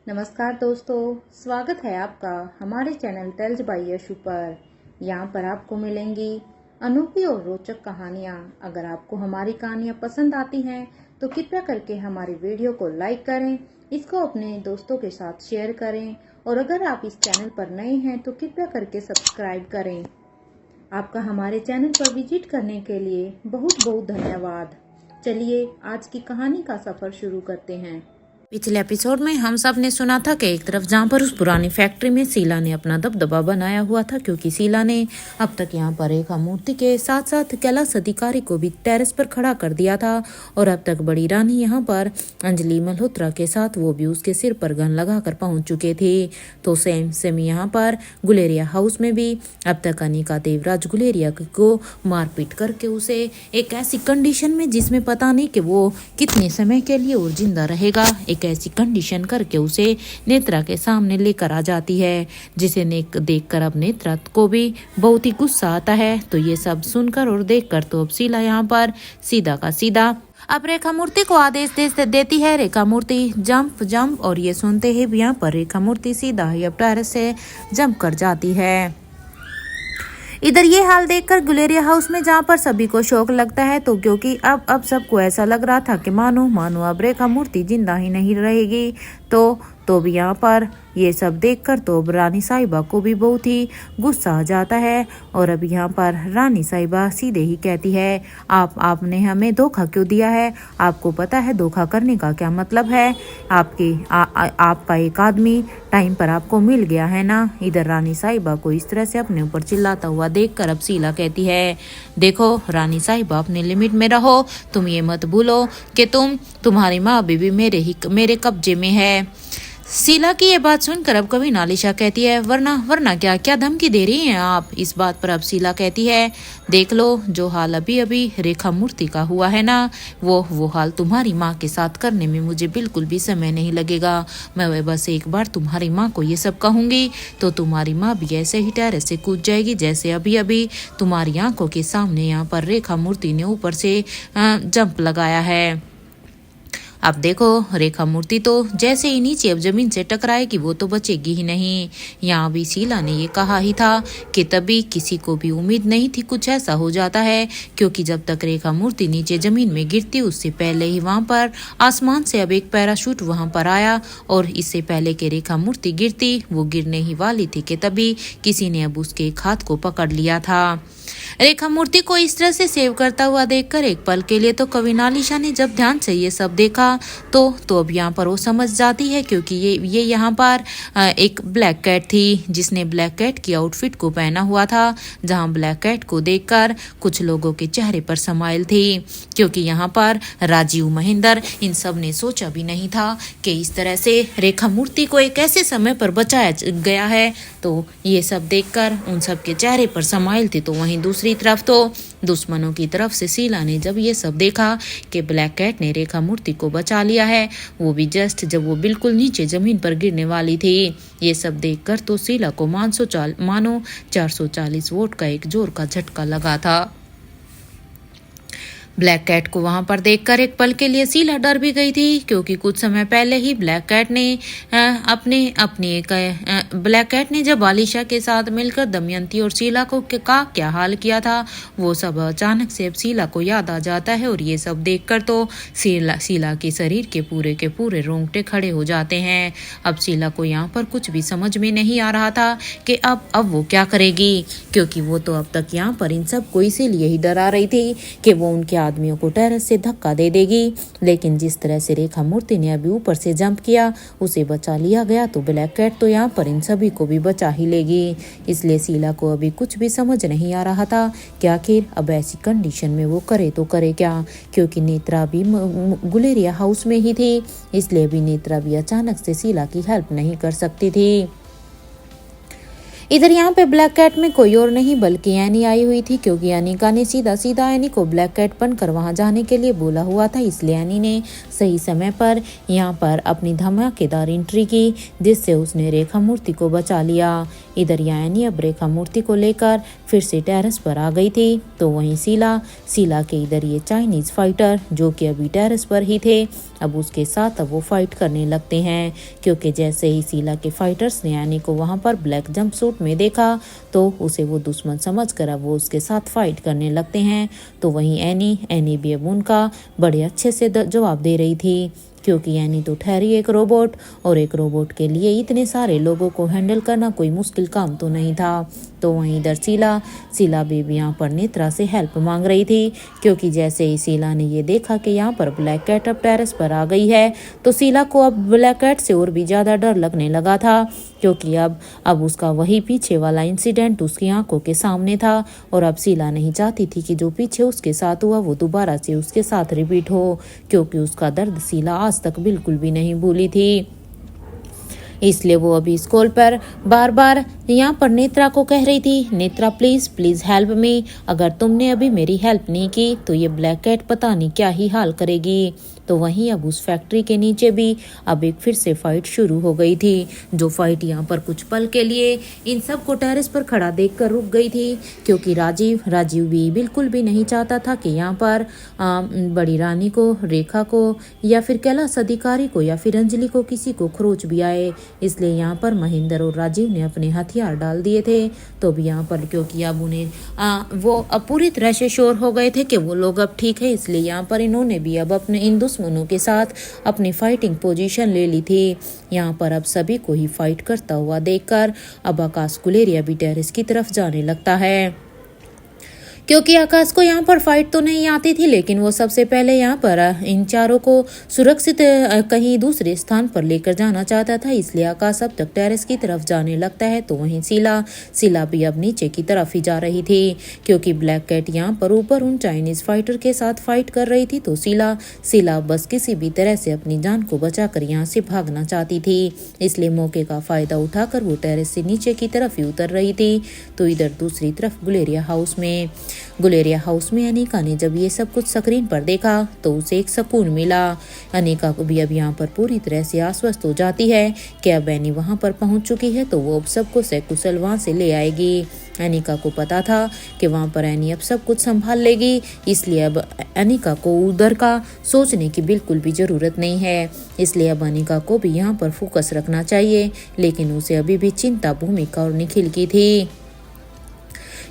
नमस्कार दोस्तों, स्वागत है आपका हमारे चैनल टेल्स बाय यशु पर। यहाँ पर आपको मिलेंगी अनोखी और रोचक कहानियाँ। अगर आपको हमारी कहानियाँ पसंद आती हैं तो कृपया करके हमारी वीडियो को लाइक करें, इसको अपने दोस्तों के साथ शेयर करें और अगर आप इस चैनल पर नए हैं तो कृपया करके सब्सक्राइब करें। आपका हमारे चैनल पर विजिट करने के लिए बहुत बहुत धन्यवाद। चलिए आज की कहानी का सफर शुरू करते हैं। पिछले एपिसोड में हम सब ने सुना था कि एक तरफ जहाँ पर उस पुरानी फैक्ट्री में शीला ने अपना दबदबा बनाया हुआ था, क्योंकि शीला ने अब तक यहाँ पर रेखा मूर्ति के साथ साथ कैलाश अधिकारी को भी टेरेस पर खड़ा कर दिया था और अब तक बड़ी रानी यहाँ पर अंजलि मल्होत्रा के साथ वो भी उसके सिर पर गन लगाकर पहुंच चुके थे। तो सेम यहाँ पर गुलेरिया हाउस में भी अब तक अनिका देवराज गुलेरिया को मारपीट करके उसे एक ऐसी कंडीशन में जिसमें पता नहीं कि वो कितने समय के लिए और जिंदा रहेगा, एक ऐसी कंडीशन करके उसे नेत्रा के सामने लेकर आ जाती है, जिसे देखकर अब नेत्रा को भी बहुत ही गुस्सा आता है। तो ये सब सुनकर और देखकर तो अब शीला यहाँ पर सीधा का सीधा अब रेखा मूर्ति को आदेश देती है। रेखा मूर्ति जंप और ये सुनते ही भी यहाँ पर रेखा मूर्ति सीधा ही अब टेरेस से जंप कर जाती है। इधर ये हाल देखकर गुलेरिया हाउस में जहाँ पर सभी को शौक लगता है, तो क्योंकि अब सबको ऐसा लग रहा था कि मानो अब रेखा मूर्ति जिंदा ही नहीं रहेगी। तो भी यहाँ पर ये सब देखकर तो अब रानी साहिबा को भी बहुत ही गुस्सा आ जाता है और अब यहाँ पर रानी साहिबा सीधे ही कहती है, आपने हमें धोखा क्यों दिया है? आपको पता है धोखा करने का क्या मतलब है? आपका एक आदमी टाइम पर आपको मिल गया है ना। इधर रानी साहिबा को इस तरह से अपने ऊपर चिल्लाता हुआ देखकर अब शीला कहती है, देखो रानी साहिबा अपने लिमिट में रहो, तुम ये मत भूलो कि तुम्हारी माँ अभी भी मेरे कब्जे में है। शीला की ये बात सुनकर अब कभी नालिशा कहती है, वरना क्या धमकी दे रही हैं आप? इस बात पर अब शीला कहती है, देख लो जो हाल अभी रेखा मूर्ति का हुआ है ना, वो हाल तुम्हारी माँ के साथ करने में मुझे बिल्कुल भी समय नहीं लगेगा। मैं बस एक बार तुम्हारी माँ को ये सब कहूंगी तो तुम्हारी माँ भी ऐसे ही टेरेस से कूद जाएगी जैसे अभी तुम्हारी आंखों के सामने यहाँ पर रेखा मूर्ति ने ऊपर से जंप लगाया है। अब देखो रेखा मूर्ति तो जैसे ही नीचे अब जमीन से टकराएगी वो तो बचेगी ही नहीं। यहाँ भी शीला ने ये कहा ही था कि तभी किसी को भी उम्मीद नहीं थी कुछ ऐसा हो जाता है, क्योंकि जब तक रेखा मूर्ति नीचे जमीन में गिरती उससे पहले ही वहां पर आसमान से अब एक पैराशूट वहां पर आया और इससे पहले कि रेखा मूर्ति गिरती वो गिरने ही वाली थी कि तभी किसी ने अब उसके एक हाथ को पकड़ लिया था। रेखा मूर्ति को इस तरह से सेव करता हुआ देखकर एक पल के लिए तो कवि नालिशा ने जब ध्यान से ये सब देखा तो अब यहाँ पर वो समझ जाती है, क्योंकि ये यहाँ पर एक ब्लैक कैट थी जिसने ब्लैक कैट की आउटफिट को पहना हुआ था, जहाँ ब्लैक कैट को देखकर कुछ लोगों के चेहरे पर समाइल थी, क्योंकि यहाँ पर राजीव महेंद्र इन सब ने सोचा भी नहीं था कि इस तरह से रेखा मूर्ति को एक ऐसे समय पर बचाया गया है। तो ये सब देखकर उन सब के चेहरे पर समाइल थी। तो वहीं दूसरी तरफ तो दुश्मनों की तरफ से शीला ने जब ये सब देखा कि ब्लैक कैट ने रेखा मूर्ति को बचा लिया है, वो भी जस्ट जब वो बिल्कुल नीचे जमीन पर गिरने वाली थी, ये सब देखकर तो शीला को मानो 440 वोट का एक जोर का झटका लगा था। ब्लैक कैट को वहां पर देखकर एक पल के लिए शीला डर भी गई थी, क्योंकि कुछ समय पहले ही ब्लैक कैट ने जब आलिशा के साथ मिलकर दमयंती और शीला को क्या हाल किया था वो सब अचानक से अब शीला को याद आ जाता है और ये सब देखकर तो शीला के शरीर के पूरे रोंगटे खड़े हो जाते हैं। अब शीला को यहाँ पर कुछ भी समझ में नहीं आ रहा था कि अब वो क्या करेगी, क्योंकि वो तो अब तक यहाँ पर इन सब को इसीलिए ही डरा रही थी कि वो उनके आदमियों को टेरेस से धक्का दे देगी, लेकिन जिस तरह से रेखा मूर्ति ने अभी ऊपर से जंप किया उसे बचा लिया गया, तो ब्लैक कैट तो यहाँ पर इन सभी को भी बचा ही लेगी। इसलिए शीला को अभी कुछ भी समझ नहीं आ रहा था कि आखिर अब ऐसी कंडीशन में वो करे तो करे क्या, क्योंकि नेत्रा भी गुलेरिया हाउस में ही थी, इसलिए भी नेत्रा भी अचानक से शीला की हेल्प नहीं कर सकती थी। इधर यहाँ पे ब्लैक कैट में कोई और नहीं बल्कि एनी आई हुई थी, क्योंकि अनिका ने सीधा एनी को ब्लैक कैट बनकर वहां जाने के लिए बोला हुआ था। इसलिए एनी ने सही समय पर यहाँ पर अपनी धमाकेदार एंट्री की, जिससे उसने रेखा मूर्ति को बचा लिया। इधर यहाँ एनी अब रेखा मूर्ति को लेकर फिर से टेरेस पर आ गई थी। तो वहीं शीला के इधर ये चाइनीज़ फाइटर जो कि अभी टेरेस पर ही थे, अब उसके साथ अब वो फाइट करने लगते हैं, क्योंकि जैसे ही शीला के फाइटर्स ने एनी को वहाँ पर ब्लैक जंप सूट में देखा तो उसे वो दुश्मन समझकर अब वो उसके साथ फाइट करने लगते हैं। तो वहीं एनी भी अब उनका बड़े अच्छे से जवाब दे रही थी, क्योंकि एनी तो ठहरी एक रोबोट, और एक रोबोट के लिए इतने सारे लोगों को हैंडल करना कोई मुश्किल काम तो नहीं था। तो वहीं इधर शीला बेबी यहाँ पर नेत्रा से हेल्प मांग रही थी, क्योंकि जैसे ही शीला ने ये देखा कि यहाँ पर ब्लैक कैट अब टेरेस पर आ गई है तो शीला को अब ब्लैक कैट से और भी ज़्यादा डर लगने लगा था, क्योंकि अब उसका वही पीछे वाला इंसिडेंट उसकी आंखों के सामने था, और अब शीला नहीं चाहती थी कि जो पीछे उसके साथ हुआ वो दोबारा से उसके साथ रिपीट हो, क्योंकि उसका दर्द शीला आज तक बिल्कुल भी नहीं भूली थी। इसलिए वो अभी इस कॉल पर बार बार यहाँ पर नेत्रा को कह रही थी, नेत्रा प्लीज हेल्प मी, अगर तुमने अभी मेरी हेल्प नहीं की तो ये ब्लैक कैट पता नहीं क्या ही हाल करेगी। तो वहीं अब उस फैक्ट्री के नीचे भी अब एक फिर से फाइट शुरू हो गई थी, जो फाइट यहाँ पर कुछ पल के लिए इन सब को टेरेस पर खड़ा देखकर रुक गई थी, क्योंकि राजीव भी बिल्कुल भी नहीं चाहता था कि यहाँ पर बड़ी रानी को, रेखा को, या फिर कैलाश अधिकारी को, या फिर अंजलि को किसी को खरोच भी आए। इसलिए यहाँ पर महेंद्र और राजीव ने अपने हथियार डाल दिए थे। तो भी यहाँ पर क्योंकि अब उन्हें वो अब पूरी तरह से श्योर हो गए थे कि वो लोग अब ठीक है, इसलिए यहाँ पर इन्होंने भी अब अपने इन दुश्मनों के साथ अपनी फाइटिंग पोजीशन ले ली थी। यहाँ पर अब सभी को ही फाइट करता हुआ देखकर अब आकाश गुलेरिया भी टेरेस की तरफ जाने लगता है, क्योंकि आकाश को यहाँ पर फाइट तो नहीं आती थी, लेकिन वो सबसे पहले यहाँ पर इन चारों को सुरक्षित कहीं दूसरे स्थान पर लेकर जाना चाहता था। इसलिए आकाश अब तक टेरेस की तरफ जाने लगता है। तो वहीं शीला भी अब नीचे की तरफ ही जा रही थी, क्योंकि ब्लैक कैट यहाँ पर ऊपर उन चाइनीज फाइटर के साथ फाइट कर रही थी। तो शीला बस किसी भी तरह से अपनी जान को बचाकर यहाँ से भागना चाहती थी, इसलिए मौके का फायदा उठाकर वो टेरेस से नीचे की तरफ ही उतर रही थी। तो इधर दूसरी तरफ गुलेरिया हाउस में अनिका ने जब ये सब कुछ स्क्रीन पर देखा तो उसे एक सुकून मिला। अनिका को भी अब यहाँ पर पूरी तरह से आश्वस्त हो जाती है कि अब एनी वहाँ पर पहुँच चुकी है, तो वो अब सबको सकुशल वहाँ से ले आएगी। अनिका को पता था कि वहाँ पर एनी अब सब कुछ संभाल लेगी, इसलिए अब अनिका को उधर का सोचने की बिल्कुल भी ज़रूरत नहीं है। इसलिए अब अनिका को भी यहाँ पर फोकस रखना चाहिए, लेकिन उसे अभी भी चिंता भूमिका और निखिल की थी,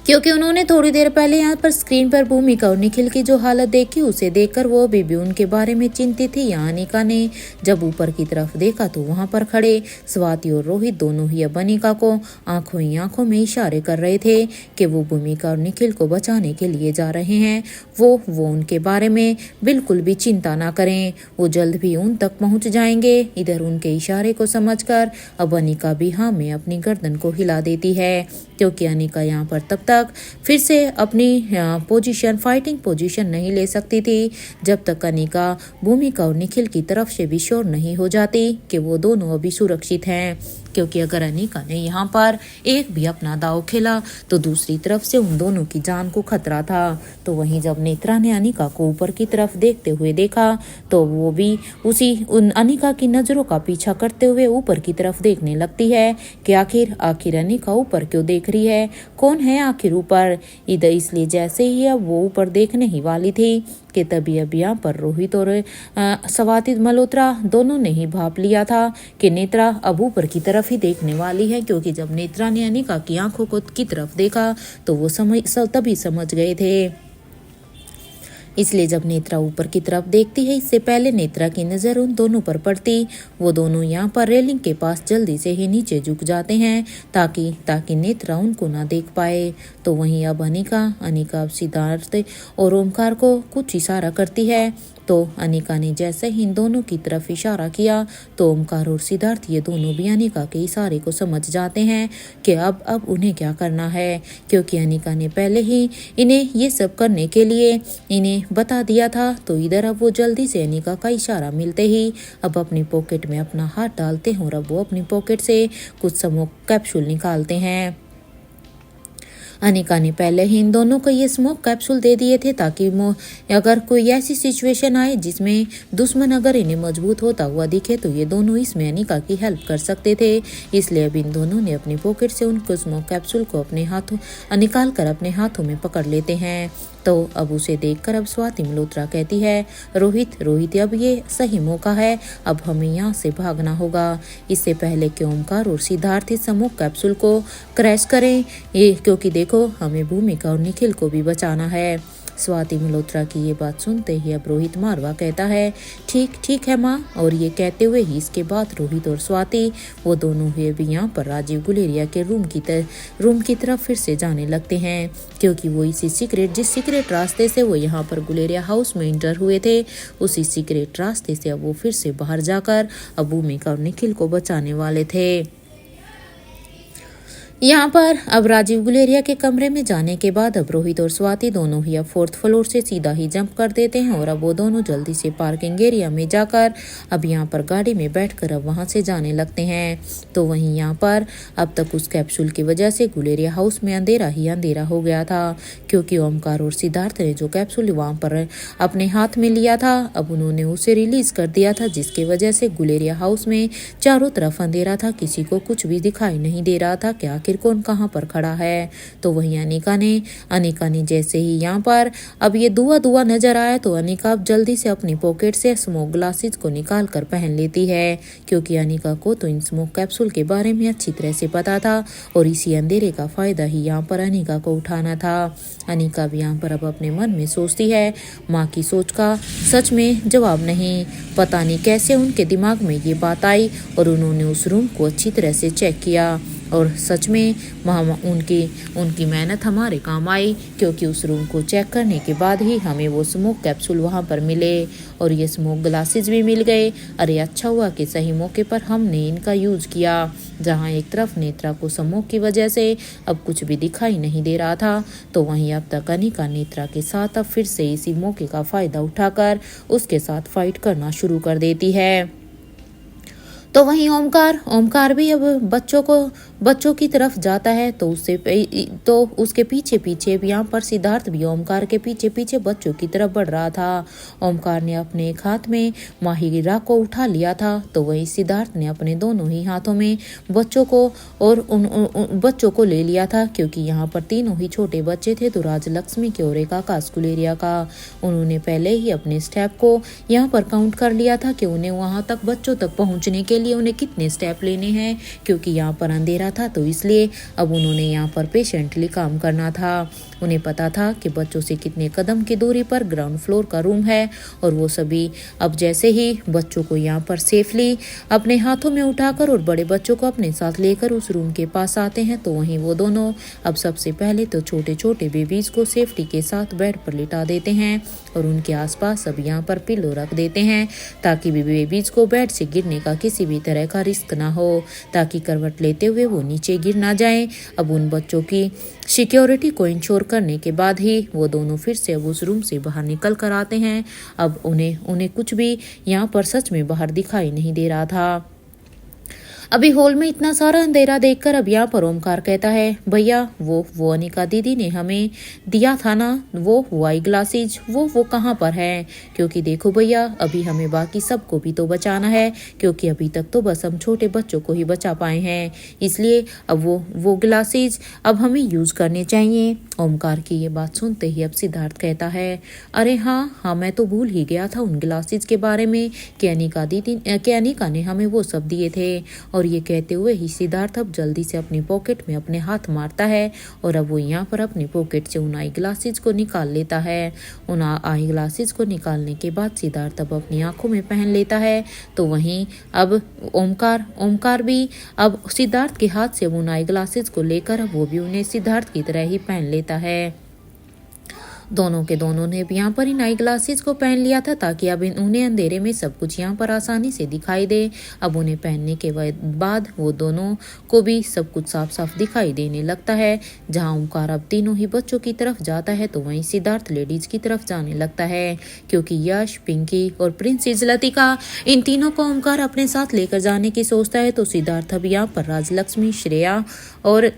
क्योंकि उन्होंने थोड़ी देर पहले यहाँ पर स्क्रीन पर भूमिका और निखिल की जो हालत देखी उसे देखकर वो अभी भी उनके बारे में चिंतित थी। यहाँ अनिका ने जब ऊपर की तरफ देखा तो वहाँ पर खड़े स्वाति और रोहित दोनों ही अब अनिका को आंखों ही आंखों में इशारे कर रहे थे कि वो भूमिका और निखिल को बचाने के लिए जा रहे हैं। वो उनके बारे में बिल्कुल भी चिंता ना करें, वो जल्द भी उन तक पहुँच जाएंगे। इधर उनके इशारे को समझकर अब अनिका भी हाँ में अपनी गर्दन को हिला देती है, क्योंकि अनिका यहाँ पर तब तक फिर से अपनी फाइटिंग पोजीशन नहीं ले सकती थी जब तक अनिका भूमिका और निखिल की तरफ से भी श्योर नहीं हो जाती कि वो दोनों अभी सुरक्षित हैं। क्योंकि अगर अनिका ने यहाँ पर एक भी अपना दाव खेला तो दूसरी तरफ से उन दोनों की जान को खतरा था। तो वहीं जब नेत्रा ने अनिका को ऊपर की तरफ देखते हुए देखा तो वो भी उन अनिका की नज़रों का पीछा करते हुए ऊपर की तरफ देखने लगती है कि आखिर अनिका ऊपर क्यों देख रही है, कौन है आखिर ऊपर। इधर इसलिए जैसे ही अब वो ऊपर देखने ही वाली थी कि तभी अब यहाँ पर रोहित और स्वाति मल्होत्रा दोनों ने ही भाप लिया था कि नेत्रा अब ऊपर की तरफ ही देखने वाली है, क्योंकि जब नेत्रा ने अनिका की आंखों को की तरफ देखा तो वो तभी समझ गए थे। इसलिए जब नेत्रा ऊपर की तरफ देखती है, इससे पहले नेत्रा की नज़र उन दोनों पर पड़ती, वो दोनों यहाँ पर रेलिंग के पास जल्दी से ही नीचे झुक जाते हैं ताकि नेत्रा उनको ना देख पाए। तो वहीं अब अनिका अब सिद्धार्थ और ओमकार को कुछ इशारा करती है। तो अनिका ने जैसे ही इन दोनों की तरफ इशारा किया तो ओमकार और सिद्धार्थ ये दोनों भी अनिका के इशारे को समझ जाते हैं कि अब उन्हें क्या करना है, क्योंकि अनिका ने पहले ही इन्हें ये सब करने के लिए इन्हें बता दिया था। तो इधर अब वो जल्दी से अनिका का इशारा मिलते ही अब अपनी पॉकेट में अपना हाथ डालते हैं और अब वो अपनी पॉकेट से कुछ स्मोक कैप्सूल निकालते हैं। अनिका ने पहले ही इन दोनों को ये स्मोक कैप्सूल दे दिए थे ताकि अगर कोई ऐसी सिचुएशन आए जिसमें दुश्मन अगर इन्हें मजबूत होता हुआ दिखे तो ये दोनों इसमें अनिका की हेल्प कर सकते थे। इसलिए अब इन दोनों ने अपनी पॉकेट से उनको स्मोक कैप्सूल को अपने हाथों निकाल कर अपने हाथों में पकड़ लेते हैं। तो अब उसे देखकर अब स्वाति मल्होत्रा कहती है, रोहित अब ये सही मौका है, अब हमें यहाँ से भागना होगा। इससे पहले कि ओमकार और सिद्धार्थ इस स्मोक कैप्सूल को क्रैश करें, ये क्योंकि देखो हमें भूमिका और निखिल को भी बचाना है। स्वाति मल्होत्रा की ये बात सुनते ही अब रोहित मारवा कहता है, ठीक है माँ। और ये कहते हुए ही इसके बाद रोहित और स्वाति वो दोनों ही अभी यहाँ पर राजीव गुलेरिया के रूम की तरफ फिर से जाने लगते हैं, क्योंकि वो जिस सीक्रेट रास्ते से वो यहाँ पर गुलेरिया हाउस में इंटर हुए थे, उसी सीक्रेट रास्ते से अब वो फिर से बाहर जाकर अब भूमिका और निखिल को बचाने वाले थे। यहाँ पर अब राजीव गुलेरिया के कमरे में जाने के बाद अब रोहित और स्वाति दोनों ही अब 4th फ्लोर से सीधा ही जंप कर देते हैं और अब वो दोनों जल्दी से पार्किंग एरिया में जाकर अब यहाँ पर गाड़ी में बैठकर अब वहाँ से जाने लगते हैं। तो वहीं यहाँ पर अब तक उस कैप्सूल की वजह से गुलेरिया हाउस में अंधेरा ही अंधेरा हो गया था, क्योंकि ओमकार और सिद्धार्थ ने जो कैप्सूल वहाँ पर अपने हाथ में लिया था अब उन्होंने उसे रिलीज कर दिया था, जिसकी वजह से गुलेरिया हाउस में चारों तरफ अंधेरा था, किसी को कुछ भी दिखाई नहीं दे रहा था कि आखिर कौन कहाँ पर खड़ा है। तो वहीं अनिका ने जैसे ही यहाँ पर अब ये धुआं नजर आया तो अनिका अब जल्दी से अपनी पॉकेट से स्मोक ग्लासेस को निकाल कर पहन लेती है, क्योंकि अनिका को तो इन स्मोक कैप्सूल के बारे में अच्छी तरह से पता था और इसी अंधेरे का फायदा ही यहाँ पर अनिका को उठाना था। अनिका भी यहाँ पर अब अपने मन में सोचती है, माँ की सोच का सच में जवाब नहीं। पता नहीं कैसे उनके दिमाग में ये बात आई और उन्होंने उस रूम को अच्छी तरह से चेक किया और सच में उनकी मेहनत हमारे काम आई, क्योंकि उस रूम को चेक करने के बाद ही हमें वो स्मोक कैप्सूल वहाँ पर मिले और ये स्मोक ग्लासेस भी मिल गए। अरे अच्छा हुआ कि सही मौके पर हमने इनका यूज़ किया। जहाँ एक तरफ नेत्रा को स्मोक की वजह से अब कुछ भी दिखाई नहीं दे रहा था, तो वहीं अब तक अनिका नेत्रा के साथ अब फिर से इसी मौके का फ़ायदा उठाकर उसके साथ फाइट करना शुरू कर देती है। तो वहीं ओमकार भी अब बच्चों की तरफ जाता है, तो उसके पीछे यहाँ पर सिद्धार्थ भी ओमकार के पीछे बच्चों की तरफ बढ़ रहा था। ओमकार ने अपने एक हाथ में माहिरा को उठा लिया था, तो वहीं सिद्धार्थ ने अपने दोनों ही हाथों में बच्चों को और उन बच्चों को ले लिया था, क्योंकि यहाँ पर तीनों ही छोटे बच्चे थे, तो राजलक्ष्मी के और एक आकाश गुलेरिया का। उन्होंने पहले ही अपने स्टेप को यहाँ पर काउंट कर लिया था कि उन्हें वहाँ तक बच्चों तक पहुँचने के लिए उन्हें कितने स्टेप लेने हैं, क्योंकि यहाँ पर अंधेरा था, तो इसलिए अब उन्होंने यहाँ पर पेशेंटली काम करना था। उन्हें पता था कि बच्चों से कितने कदम की दूरी पर ग्राउंड फ्लोर का रूम है और वो सभी अब जैसे ही बच्चों को यहाँ पर सेफली अपने हाथों में उठाकर और बड़े बच्चों को अपने साथ लेकर उस रूम के पास आते हैं, तो वहीं वो दोनों अब सबसे पहले तो छोटे बेबीज को सेफ्टी के साथ बेड पर लिटा देते हैं और उनके आसपास अब यहाँ पर पिलो रख देते हैं, ताकि बेबीज को बेड से गिरने का किसी भी तरह का रिस्क ना हो, ताकि करवट लेते हुए वो नीचे गिर ना जाएं। अब उन बच्चों की सिक्योरिटी को इंश्योर करने के बाद ही वो दोनों फिर से अब उस रूम से बाहर निकल कर आते हैं। अब उन्हें कुछ भी यहाँ पर सच में बाहर दिखाई नहीं दे रहा था। अभी हॉल में इतना सारा अंधेरा देखकर अब यहाँ पर ओमकार कहता है, भैया वो अनिका दीदी ने हमें दिया था ना वो आई ग्लासेज, वो कहाँ पर है? क्योंकि देखो भैया, अभी हमें बाकी सबको भी तो बचाना है, क्योंकि अभी तक तो बस हम छोटे बच्चों को ही बचा पाए हैं, इसलिए अब वो ग्लासेज अब हमें यूज़ करने चाहिए। ओमकार की ये बात सुनते ही अब सिद्धार्थ कहता है, अरे हाँ मैं तो भूल ही गया था उन ग्लासेज के बारे में कि अनिका ने हमें वो सब दिए थे। और ये कहते हुए ही सिद्धार्थ अब जल्दी से अपनी पॉकेट में अपने हाथ मारता है और अब वो यहाँ पर अपनी पॉकेट से उन आई ग्लासेज को निकाल लेता है। उन आई ग्लासेज को निकालने के बाद सिद्धार्थ अब अपनी आंखों में पहन लेता है। तो वहीं अब ओमकार भी अब सिद्धार्थ के हाथ से उन आई ग्लासेज को लेकर अब वो भी उन्हें सिद्धार्थ की तरह ही पहन लेता है। दोनों के दोनों ने भी यहाँ पर इन आई ग्लासेस को पहन लिया था, ताकि अब उन्हें अंधेरे में सब कुछ यहाँ पर आसानी से दिखाई दे। अब उन्हें पहनने के बाद वो दोनों को भी सब कुछ साफ साफ दिखाई देने लगता है। जहाँ ओमकार अब तीनों ही बच्चों की तरफ जाता है, तो वहीं सिद्धार्थ लेडीज की तरफ जाने लगता है, क्योंकि यश, पिंकी और प्रिंसेस लतिका इन तीनों को ओमकार अपने साथ लेकर जाने की सोचता है। तो सिद्धार्थ अब यहाँ पर राजलक्ष्मी, श्रेया और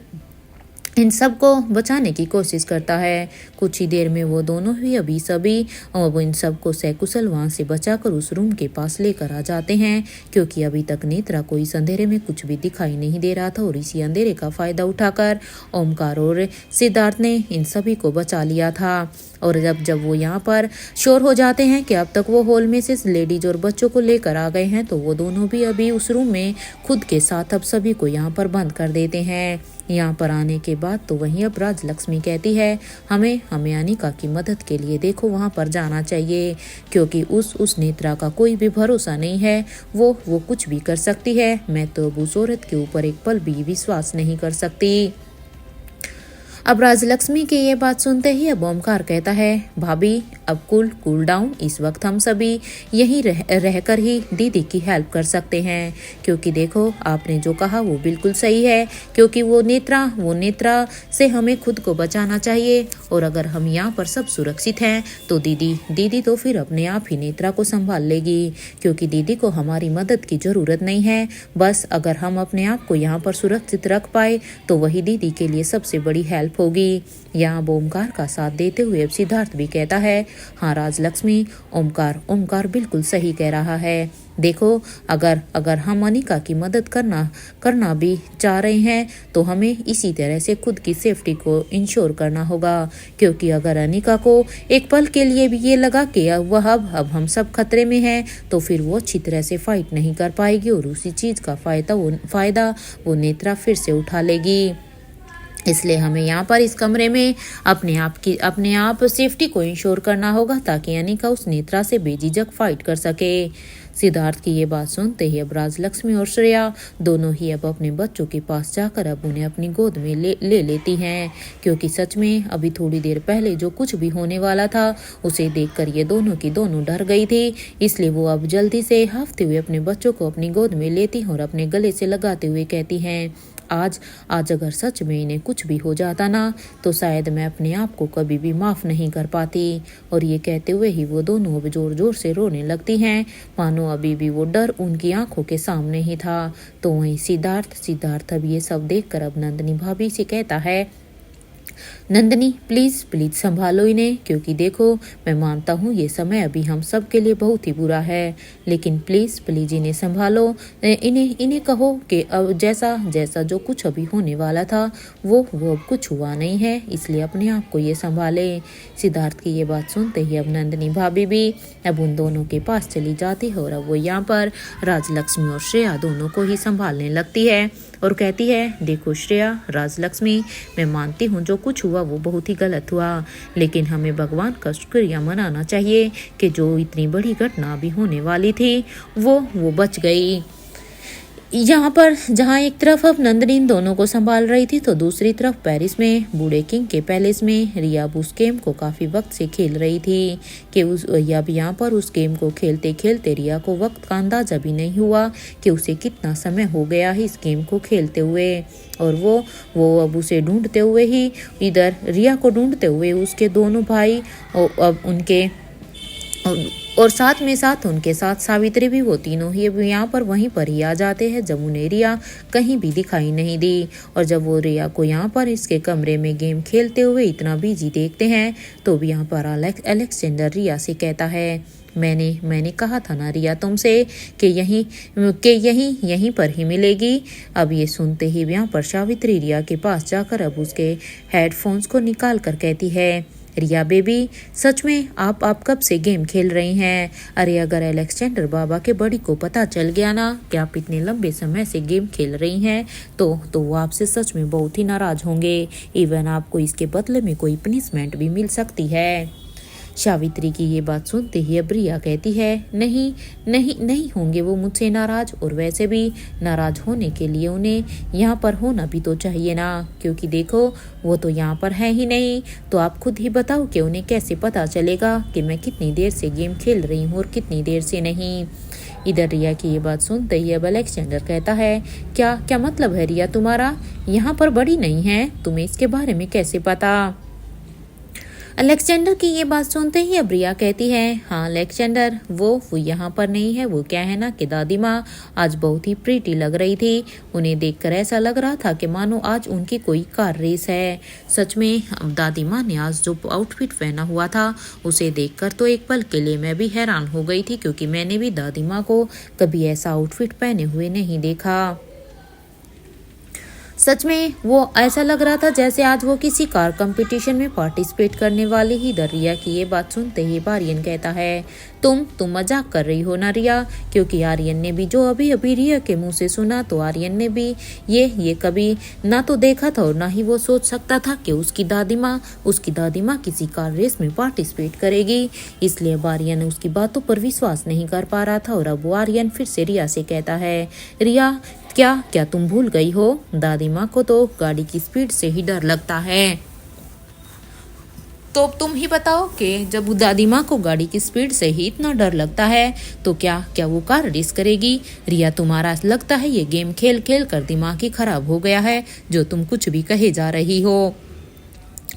इन सब को बचाने की कोशिश करता है। कुछ ही देर में वो दोनों ही अभी सभी और वो इन सब को सकुशल वहाँ से बचाकर उस रूम के पास लेकर आ जाते हैं, क्योंकि अभी तक नेत्रा को इस अंधेरे में कुछ भी दिखाई नहीं दे रहा था और इसी अंधेरे का फायदा उठाकर ओमकार और सिद्धार्थ ने इन सभी को बचा लिया था। और जब वो यहाँ पर श्योर हो जाते हैं कि अब तक वो हॉल में से लेडीज और बच्चों को लेकर आ गए हैं, तो वो दोनों भी अभी उस रूम में खुद के साथ अब सभी को यहाँ पर बंद कर देते हैं। यहाँ पर आने के बाद तो वहीं अब राजलक्ष्मी कहती है, हमें अनिका की मदद के लिए देखो वहाँ पर जाना चाहिए, क्योंकि उस नेत्रा का कोई भी भरोसा नहीं है। वो कुछ भी कर सकती है। मैं तो अब उस औरत के ऊपर एक पल भी विश्वास नहीं कर सकती। अब राजलक्ष्मी की ये बात सुनते ही अब ओमकार कहता है, भाभी अब कूल डाउन। इस वक्त हम सभी यहीं रहकर ही दीदी की हेल्प कर सकते हैं, क्योंकि देखो आपने जो कहा वो बिल्कुल सही है, क्योंकि वो नेत्रा से हमें खुद को बचाना चाहिए। और अगर हम यहाँ पर सब सुरक्षित हैं तो दीदी तो फिर अपने आप ही नेत्रा को संभाल लेगी, क्योंकि दीदी को हमारी मदद की ज़रूरत नहीं है। बस अगर हम अपने आप को यहाँ पर सुरक्षित रख पाए तो वही दीदी के लिए सबसे बड़ी हेल्प होगी। यहाँ ओमकार का साथ देते हुए अब सिद्धार्थ भी कहता है, हाँ राजलक्ष्मी, ओमकार बिल्कुल सही कह रहा है। देखो अगर हम अनिका की मदद करना भी चाह रहे हैं तो हमें इसी तरह से खुद की सेफ्टी को इंश्योर करना होगा, क्योंकि अगर अनिका को एक पल के लिए भी ये लगा कि वह अब हम सब खतरे में हैं, तो फिर वो अच्छी तरह से फाइट नहीं कर पाएगी और उसी चीज़ का फायदा वो नेत्रा फिर से उठा लेगी। इसलिए हमें यहाँ पर इस कमरे में अपने आप सेफ्टी को इंश्योर करना होगा, ताकि अनिका उस नेत्रा से बेझिझक फाइट कर सके। सिद्धार्थ की ये बात सुनते ही अब राजलक्ष्मी और श्रेया दोनों ही अब अपने बच्चों के पास जाकर अब उन्हें अपनी गोद में ले लेती हैं, क्योंकि सच में अभी थोड़ी देर पहले जो कुछ भी होने वाला था उसे देखकर ये दोनों की दोनों डर गई थी। इसलिए वो अब जल्दी से हांफते हुए अपने बच्चों को अपनी गोद में लेती हैं और अपने गले से लगाते हुए कहती हैं, आज अगर सच में इन्हें कुछ भी हो जाता ना, तो शायद मैं अपने आप को कभी भी माफ़ नहीं कर पाती। और ये कहते हुए ही वो दोनों अब जोर जोर से रोने लगती हैं, मानो अभी भी वो डर उनकी आंखों के सामने ही था। तो वहीं सिद्धार्थ अब ये सब देखकर अब नंदिनी भाभी से कहता है, नंदिनी प्लीज़ संभालो इन्हें, क्योंकि देखो मैं मानता हूँ ये समय अभी हम सब के लिए बहुत ही बुरा है, लेकिन प्लीज़ इन्हें संभालो। इन्हें कहो कि अब जैसा जो कुछ अभी होने वाला था वो अब कुछ हुआ नहीं है, इसलिए अपने आप को ये संभाले। सिद्धार्थ की ये बात सुनते ही अब नंदिनी भाभी भी अब उन दोनों के पास चली जाती है और अब वो यहाँ पर राजलक्ष्मी और श्रेया दोनों को ही संभालने लगती है और कहती है, देखो श्रेया, राजलक्ष्मी, मैं मानती हूँ जो कुछ हुआ वो बहुत ही गलत हुआ, लेकिन हमें भगवान का शुक्रिया मनाना चाहिए कि जो इतनी बड़ी घटना अभी होने वाली थी वो बच गई। यहाँ पर जहाँ एक तरफ अब नंदिनी दोनों को संभाल रही थी, तो दूसरी तरफ पेरिस में बूढ़े किंग के पैलेस में रिया उस गेम को काफ़ी वक्त से खेल रही थी कि अब यहाँ पर उस गेम को खेलते खेलते रिया को वक्त का अंदाज़ा भी नहीं हुआ कि उसे कितना समय हो गया है इस गेम को खेलते हुए। और वो अब उसे ढूंढते हुए ही इधर रिया को ढूंढते हुए उसके दोनों भाई और साथ उनके साथ सावित्री भी, वो तीनों ही अब यहाँ पर वहीं पर ही आ जाते हैं जब उन्हें रिया कहीं भी दिखाई नहीं दी। और जब वो रिया को यहाँ पर इसके कमरे में गेम खेलते हुए इतना बिजी देखते हैं, तो भी यहाँ पर अलेक्जेंडर रिया से कहता है, मैंने कहा था ना रिया तुमसे कि यहीं पर ही मिलेगी। अब ये सुनते ही यहाँ पर सावित्री रिया के पास जाकर अब उसके हेडफोन्स को निकाल कर कहती है, रिया बेबी, सच में आप कब से गेम खेल रही हैं? अरे अगर अलेक्जेंडर बाबा के बड़ी को पता चल गया ना कि आप इतने लंबे समय से गेम खेल रही हैं तो वो आपसे सच में बहुत ही नाराज़ होंगे। इवन आपको इसके बदले में कोई पनिशमेंट भी मिल सकती है। सावित्री की ये बात सुनते ही अब रिया कहती है, नहीं होंगे वो मुझसे नाराज, और वैसे भी नाराज होने के लिए उन्हें यहाँ पर होना भी तो चाहिए ना, क्योंकि देखो वो तो यहाँ पर है ही नहीं। तो आप खुद ही बताओ कि उन्हें कैसे पता चलेगा कि मैं कितनी देर से गेम खेल रही हूँ और कितनी देर से नहीं। इधर रिया की ये बात सुनते ही अब अलेक्जेंडर कहता है, क्या मतलब है रिया तुम्हारा? यहाँ पर बड़ी नहीं है, तुम्हें इसके बारे में कैसे पता? अलेक्जेंडर की ये बात सुनते ही अब रिया कहती है, हाँ अलेक्जेंडर, वो यहाँ पर नहीं है। वो क्या है ना कि दादी माँ आज बहुत ही प्रीटी लग रही थी। उन्हें देखकर ऐसा लग रहा था कि मानो आज उनकी कोई कार रेस है। सच में अब दादी माँ ने आज जो आउटफिट पहना हुआ था उसे देखकर तो एक पल के लिए मैं भी हैरान हो गई थी, क्योंकि मैंने भी दादी माँ को कभी ऐसा आउटफिट पहने हुए नहीं देखा। सच में वो ऐसा लग रहा था जैसे आज वो किसी कार कंपटीशन में पार्टिसिपेट करने वाली ही। रिया की ये बात सुनते ही आर्यन कहता है, तुम मजाक कर रही हो ना रिया? क्योंकि आर्यन ने भी जो अभी अभी रिया के मुंह से सुना तो आर्यन ने भी ये कभी ना तो देखा था और ना ही वो सोच सकता था कि उसकी दादी माँ किसी कार रेस में पार्टिसिपेट करेगी। इसलिए अब आर्यन उसकी बातों पर विश्वास नहीं कर पा रहा था। और अब वो आर्यन फिर से रिया से कहता है, रिया क्या तुम भूल गई हो? दादी माँ को तो गाड़ी की स्पीड से ही डर लगता है। तो अब तुम ही बताओ कि जब दादी माँ को गाड़ी की स्पीड से ही इतना डर लगता है तो क्या वो कार रेस करेगी? रिया, तुम्हारा लगता है ये गेम खेल खेल कर दिमाग ही खराब हो गया है, जो तुम कुछ भी कहे जा रही हो।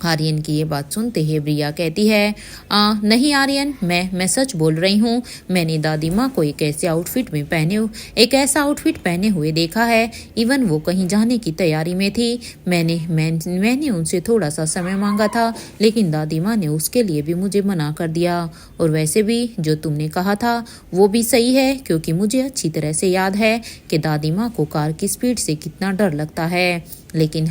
आर्यन की ये बात सुनते ही रिया कहती है, नहीं आर्यन, मैं सच बोल रही हूँ। मैंने दादी माँ को एक ऐसा आउटफिट पहने हुए देखा है। इवन वो कहीं जाने की तैयारी में थी। मैंने उनसे थोड़ा सा समय मांगा था, लेकिन दादी माँ ने उसके लिए भी मुझे मना कर दिया। और वैसे भी जो तुमने कहा था वो भी सही है, क्योंकि मुझे अच्छी तरह से याद है कि दादी माँ को कार की स्पीड से कितना डर लगता है। लेकिन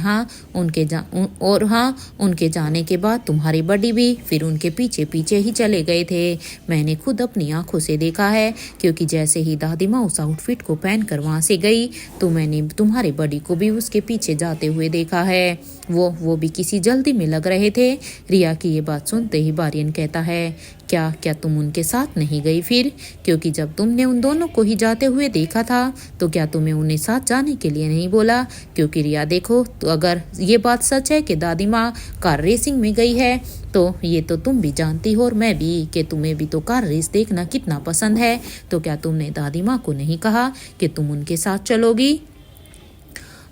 उनके जाने के बाद तुम्हारी बड़ी भी फिर उनके पीछे पीछे ही चले गए थे। मैंने खुद अपनी आंखों से देखा है, क्योंकि जैसे ही दादी माँ उस आउटफिट को पहन कर वहाँ से गई तो मैंने तुम्हारे बड़ी को भी उसके पीछे जाते हुए देखा है। वो भी किसी जल्दी में लग रहे थे। रिया की ये बात सुनते ही आर्यन कहता है, क्या तुम उनके साथ नहीं गई फिर? क्योंकि जब तुमने उन दोनों को ही जाते हुए देखा था तो क्या तुम्हें उन्हें साथ जाने के लिए नहीं बोला? क्योंकि रिया देखो, तो अगर ये बात सच है कि दादी माँ कार रेसिंग में गई है तो ये तो तुम भी जानती हो और मैं भी कि तुम्हें भी तो कार रेस देखना कितना पसंद है। तो क्या तुमने दादी माँ को नहीं कहा कि तुम उनके साथ चलोगी?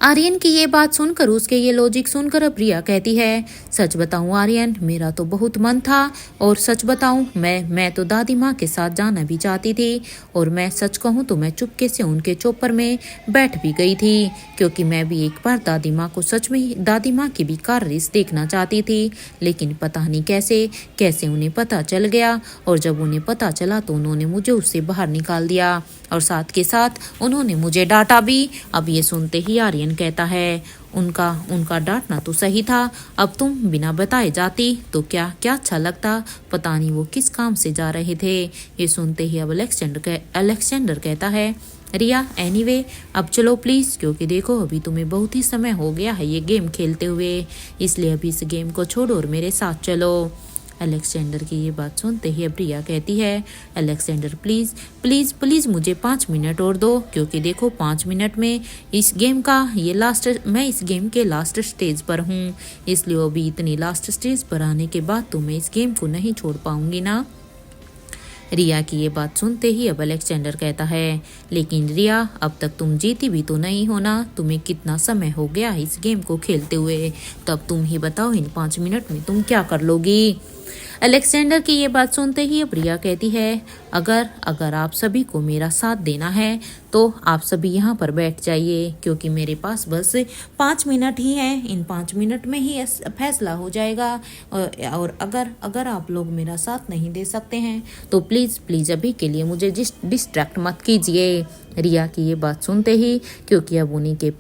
आर्यन की ये बात सुनकर, उसके ये लॉजिक सुनकर अब रिया कहती है, सच बताऊं आर्यन, मेरा तो बहुत मन था। और सच बताऊं, मैं तो दादी माँ के साथ जाना भी चाहती थी। और मैं सच कहूं तो मैं चुपके से उनके चौपर में बैठ भी गई थी, क्योंकि मैं भी एक बार दादी माँ को सच में दादी माँ की भी कार रेस देखना चाहती थी। लेकिन पता नहीं कैसे उन्हें पता चल गया। और जब उन्हें पता चला तो उन्होंने मुझे उससे बाहर निकाल दिया और साथ के साथ उन्होंने मुझे डांटा भी। अब ये सुनते ही आर्यन कहता है, उनका डांटना तो सही था। अब तुम बिना बताए जाती तो क्या अच्छा लगता। पता नहीं वो किस काम से जा रहे थे। ये सुनते ही अब अलेक्जेंडर कहता है, रिया एनीवे अब चलो प्लीज़, क्योंकि देखो अभी तुम्हें बहुत ही समय हो गया है ये गेम खेलते हुए, इसलिए अभी इस गेम को छोड़ो और मेरे साथ चलो। अलेक्जेंडर की ये बात सुनते ही अब रिया कहती है, अलेक्जेंडर प्लीज़ प्लीज़ प्लीज़ मुझे 5 मिनट और दो, क्योंकि देखो 5 मिनट में मैं इस गेम के लास्ट स्टेज पर हूँ। इसलिए अभी इतनी लास्ट स्टेज पर आने के बाद तो मैं इस गेम को नहीं छोड़ पाऊंगी ना। रिया की ये बात सुनते ही अब अलेक्जेंडर कहता है, लेकिन रिया अब तक तुम जीती भी तो नहीं हो ना। तुम्हें कितना समय हो गया इस गेम को खेलते हुए, तब तुम ही बताओ इन 5 मिनट में तुम क्या कर लोगी। अलेक्जेंडर की ये बात सुनते ही अब रिया कहती है, अगर आप सभी को मेरा साथ देना है तो आप सभी यहाँ पर बैठ जाइए, क्योंकि मेरे पास बस 5 मिनट ही हैं। इन 5 मिनट में ही फैसला हो जाएगा। और अगर आप लोग मेरा साथ नहीं दे सकते हैं तो प्लीज़ अभी के लिए मुझे डिस्ट्रैक्ट मत कीजिए। रिया की ये बात सुनते ही, क्योंकि अब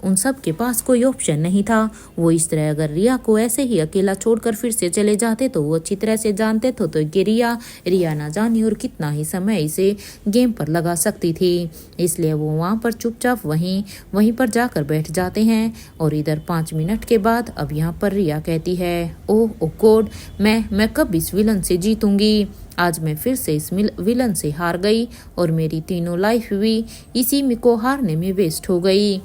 उन सब के पास कोई ऑप्शन नहीं था, वो इस तरह अगर रिया को ऐसे ही अकेला छोड़कर फिर से चले जाते तो वो अच्छी तरह से जानते थे तो कि रिया ना जानी और कितना ही समय इसे गेम पर लगा सकती थी। इसलिए वो वहाँ पर चुपचाप वहीं पर जाकर बैठ जाते हैं। और इधर 5 मिनट के बाद अब यहाँ पर रिया कहती है, ओह गॉड, मैं कब इस विलन से जीतूंगी। आज मैं फिर से इस विलन से हार गई और मेरी तीनों लाइफ भी इसी में को हारने में वेस्ट हो गई।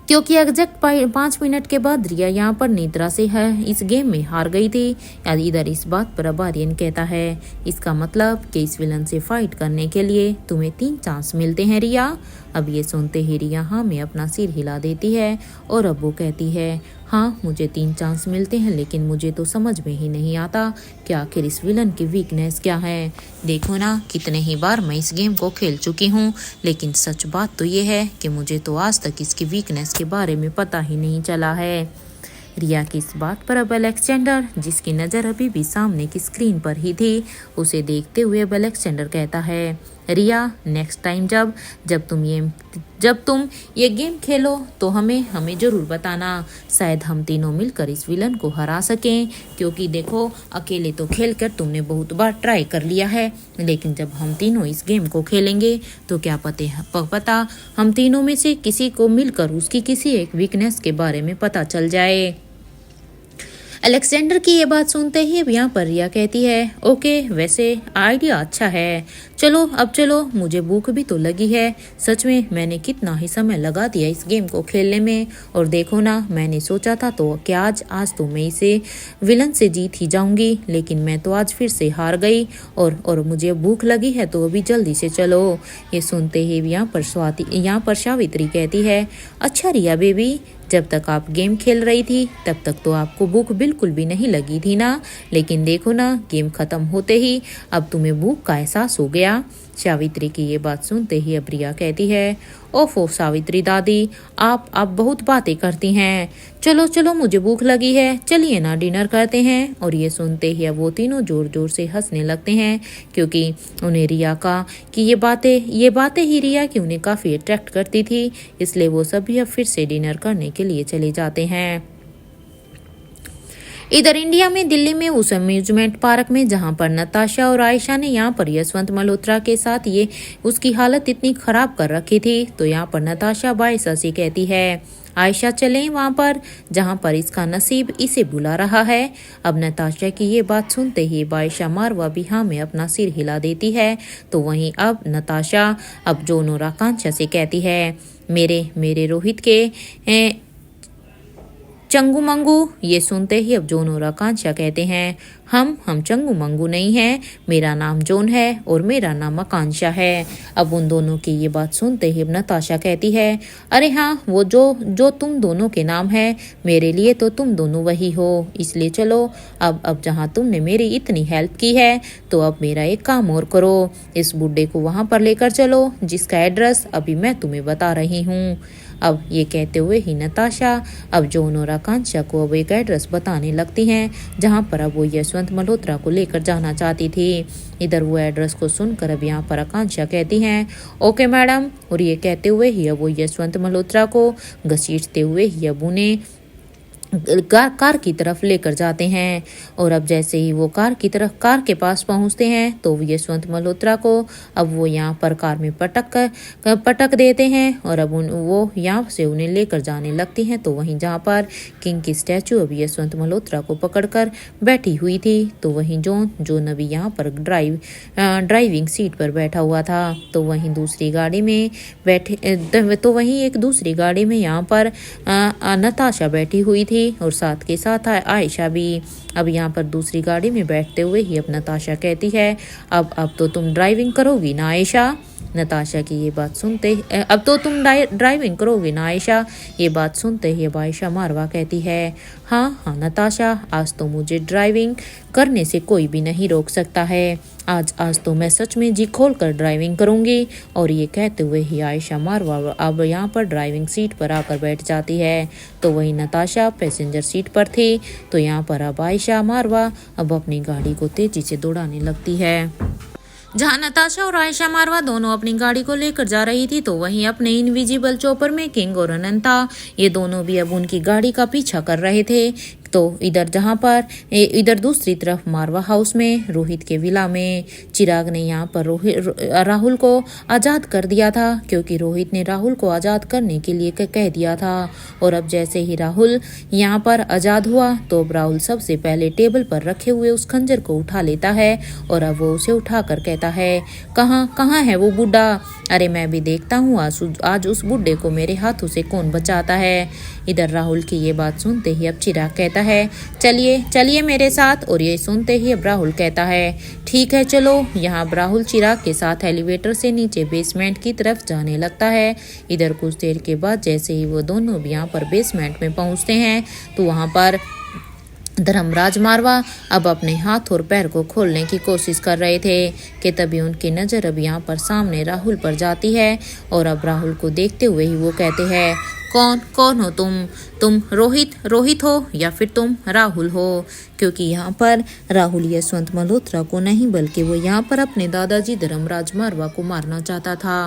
क्योंकि एग्जैक्ट 5 मिनट के बाद रिया यहाँ पर निद्रा से है इस गेम में हार गई थी। इधर इस बात पर अब आर्यन कहता है, इसका मतलब कि इस विलन से फाइट करने के लिए तुम्हें 3 चांस मिलते हैं रिया। अब ये सुनते ही रिया हाँ में अपना सिर हिला देती है और अब वो कहती है, हाँ, मुझे 3 चांस मिलते हैं, लेकिन मुझे तो समझ में ही नहीं आता कि आखिर इस विलन की वीकनेस क्या है। देखो ना, कितने ही बार मैं इस गेम को खेल चुकी हूँ, लेकिन सच बात तो ये है कि मुझे तो आज तक इसकी वीकनेस के बारे में पता ही नहीं चला है। रिया की इस बात पर अब अलेक्जेंडर, जिसकी नज़र अभी भी सामने की स्क्रीन पर ही थी, उसे देखते हुए अब अलेक्जेंडर कहता है, रिया, नेक्स्ट टाइम जब तुम ये गेम खेलो तो हमें ज़रूर बताना। शायद हम तीनों मिलकर इस विलन को हरा सकें, क्योंकि देखो, अकेले तो खेलकर तुमने बहुत बार ट्राई कर लिया है, लेकिन जब हम तीनों इस गेम को खेलेंगे तो क्या पता हम तीनों में से किसी को मिलकर उसकी किसी एक वीकनेस के बारे में पता चल जाए। अलेक्जेंडर की ये बात सुनते ही अब यहाँ पर रिया कहती है, ओके, वैसे आइडिया अच्छा है, चलो, मुझे भूख भी तो लगी है। सच में मैंने कितना ही समय लगा दिया इस गेम को खेलने में, और देखो ना, मैंने सोचा था तो कि आज तो मैं इसे विलन से जीत ही जाऊंगी, लेकिन मैं तो आज फिर से हार गई, और मुझे भूख लगी है, तो अभी जल्दी से चलो। ये सुनते ही यहाँ पर सावित्री कहती है, अच्छा रिया बेबी, जब तक आप गेम खेल रही थी तब तक तो आपको भूख बिल्कुल भी नहीं लगी थी ना, लेकिन देखो ना, गेम खत्म होते ही अब तुम्हें भूख का एहसास हो गया। सावित्री की ये बात सुनते ही अब रिया कहती है, ओफो सावित्री दादी, आप बहुत बातें करती हैं, चलो, मुझे भूख लगी है, चलिए ना डिनर करते हैं। और ये सुनते ही अब वो तीनों जोर जोर से हंसने लगते हैं, क्योंकि उन्हें रिया का कि ये बातें ही रिया की उन्हें काफ़ी अट्रैक्ट करती थी, इसलिए वो सभी अब फिर से डिनर करने के लिए चले जाते हैं। इधर इंडिया में दिल्ली में उस अम्यूजमेंट पार्क में जहां पर नताशा और आयशा ने यहां पर यशवंत मल्होत्रा के साथ ये उसकी हालत इतनी खराब कर रखी थी, तो यहां पर नताशा बायशा से कहती है, आयशा चलें वहां पर जहां पर इसका नसीब इसे बुला रहा है। अब नताशा की ये बात सुनते ही बायशा मारवा भी हाँ में अपना सिर हिला देती है, तो वहीं अब नताशा अब जोनोर आकांक्षा से कहती है, मेरे रोहित के चंगू मंगू। ये सुनते ही अब जोन और आकांक्षा कहते हैं, हम चंगू मंगू नहीं हैं, मेरा नाम जोन है और मेरा नाम आकांक्षा है। अब उन दोनों की ये बात सुनते ही अब नताशा कहती है, अरे हाँ, वो जो तुम दोनों के नाम है, मेरे लिए तो तुम दोनों वही हो, इसलिए चलो, अब जहाँ तुमने मेरी इतनी हेल्प की है, तो अब मेरा एक काम और करो, इस बुड्ढे को वहाँ पर लेकर चलो जिसका एड्रेस अभी मैं तुम्हें बता रही हूँ। अब ये कहते हुए ही नताशा अब जोन और आकांक्षा को अब एक एड्रेस बताने लगती हैं, जहां पर अब वो यशवंत मल्होत्रा को लेकर जाना चाहती थी। इधर वो एड्रेस को सुनकर अब यहाँ पर आकांक्षा कहती हैं, ओके मैडम, और ये कहते हुए ही अब वो यशवंत मल्होत्रा को घसीटते हुए ही अब उन्हें कार की तरफ लेकर जाते हैं। और अब जैसे ही वो कार के पास पहुंचते हैं, तो यशवंत मल्होत्रा को अब वो यहाँ पर कार में पटक देते हैं, और अब वो यहाँ से उन्हें लेकर जाने लगती हैं। तो वहीं जहाँ पर किंग की स्टैचू अब यशवंत मल्होत्रा को पकड़कर बैठी हुई थी, तो वहीं जोन अभी यहाँ पर ड्राइविंग सीट पर बैठा हुआ था, तो वहीं एक दूसरी गाड़ी में यहाँ पर नताशा बैठी हुई थी, और साथ के साथ आयशा भी। अब यहाँ पर दूसरी गाड़ी में बैठते हुए ही अब नताशा कहती है, अब तो तुम ड्राइविंग करोगी ना आयशा। नताशा की ये बात सुनते ही अब तो तुम ड्राइविंग करोगी ना आयशा। ये बात सुनते ही अब आयशा मारवा कहती है, हाँ नताशा, आज तो मुझे ड्राइविंग करने से कोई भी नहीं रोक सकता है, आज तो मैं सच में जी खोल कर ड्राइविंग करूंगी। और ये कहते हुए ही आयशा मारवा अब यहाँ पर ड्राइविंग सीट पर आकर बैठ जाती है, तो वही नताशा पैसेंजर सीट पर थी। तो यहाँ पर अब आयशा मारवा अब अपनी गाड़ी को तेजी से दौड़ाने लगती है। जहां नताशा और आयशा मारवा दोनों अपनी गाड़ी को लेकर जा रही थी, तो वहीं अपने इनविजिबल चॉपर में किंग और अनंता ये दोनों भी अब उनकी गाड़ी का पीछा कर रहे थे। तो इधर दूसरी तरफ मारवा हाउस में रोहित के विला में चिराग ने यहाँ पर राहुल को आज़ाद कर दिया था, क्योंकि रोहित ने राहुल को आज़ाद करने के लिए कह दिया था। और अब जैसे ही राहुल यहाँ पर आज़ाद हुआ, तो अब राहुल सबसे पहले टेबल पर रखे हुए उस खंजर को उठा लेता है, और अब वो उसे उठाकर कहता है, कहाँ है वो बुढ़ा, अरे मैं भी देखता हूँ आज उस बुढ़े को मेरे हाथों से कौन बचाता है। इधर राहुल की ये बात सुनते ही अब चिराग कहता है, चलिए चलिए मेरे साथ। और ये सुनते ही अब राहुल कहता है ठीक है चलो। यहाँ अब राहुल चिराग के साथ एलिवेटर से नीचे बेसमेंट की तरफ जाने लगता है। इधर कुछ देर के बाद जैसे ही वो दोनों भी यहाँ पर बेसमेंट में पहुँचते हैं तो वहाँ पर धर्मराज मारवा अब अपने हाथ और पैर को खोलने की कोशिश कर रहे थे कि तभी उनकी नज़र अब यहाँ पर सामने राहुल पर जाती है। और अब राहुल को देखते हुए ही वो कहते हैं कौन हो तुम रोहित हो या फिर तुम राहुल हो। क्योंकि यहाँ पर राहुल यशवंत मल्होत्रा को नहीं बल्कि वो यहाँ पर अपने दादाजी धर्मराज मारवा को मारना चाहता था।